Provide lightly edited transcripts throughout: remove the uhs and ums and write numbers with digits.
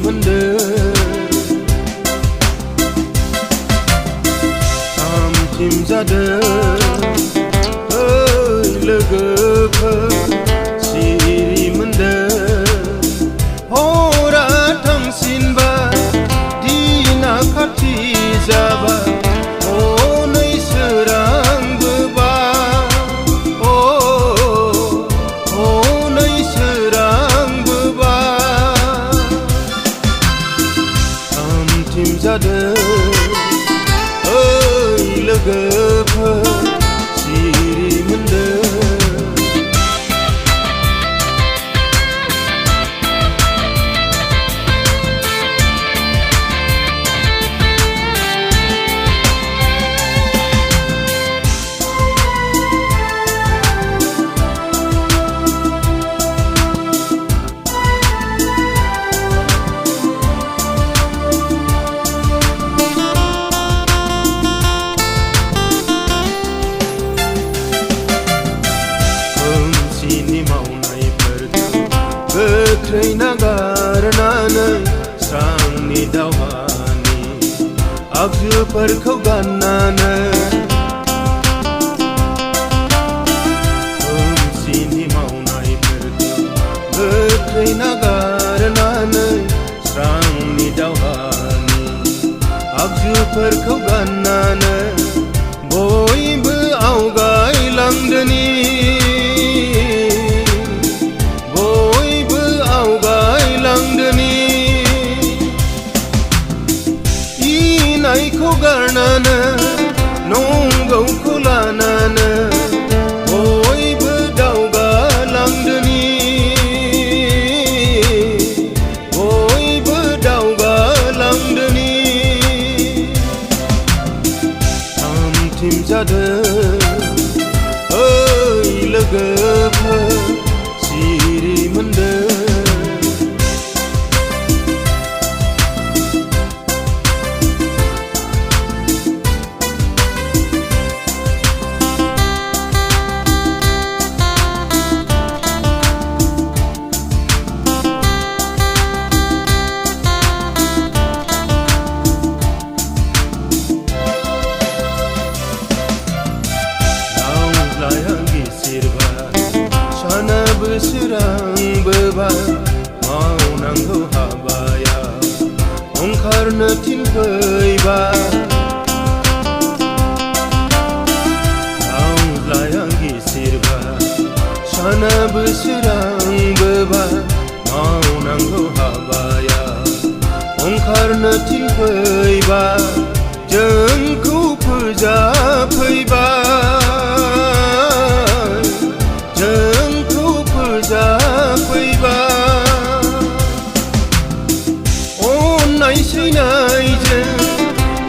मोनदों थामथिम जादों लोगोफोर सिरि मोनदों हरा थांसिनबा दिना खाथि जाबा हनै सोरांबोबा हनै सोरांबोबा थामथिम जादों लोगोफोर सिरि मोनदों गोख्रै नागारनानै स्रांनि दावहानि आगजुफोरखौ गाननानै खोमसिनि मावनायफोरखौ गोख्रै नागारनानै स्रांनि दावहानि आगजुफोरखौ गाननानै बयबो आवगायलांदोनि इनायखौ गारनानै नंगौखौ लानानै बयबो दावगालांदोनि बयबो दावगालांदोनि थामथिम जादों लोगोफोर सिरि मोनदों साना बोसोरांबोबा मावनांगौ हाबाया ओंखारनो थिनफैबा दावज्लाया गिसिरबा साना बोसोरांबोबा मावनांगौ हाबाया ओंखारनो थिनफैबा जोंखौ फोजाफैबा अननाय सैनायजों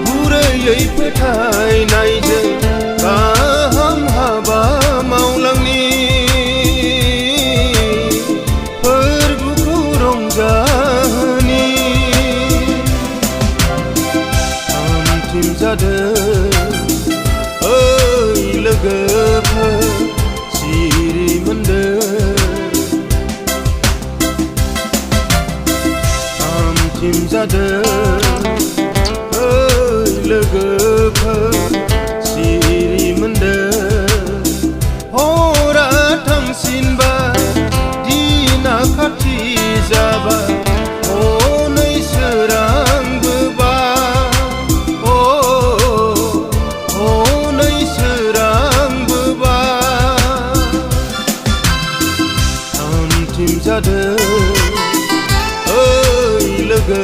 गुरैयै फोथायनायजों गाहाम हाबा मावलांनि फोरबोखौ रंजाहोनि थामथिम जादों लोगोफोर सिरि मोनदों थामथिम जादों लोगोफोर सिरि मोनदों हरा थांसिनबा दिना खाथि जाबा हनै सोरांबोबा हनै सोरांबोबा थामथिम जादों लोगो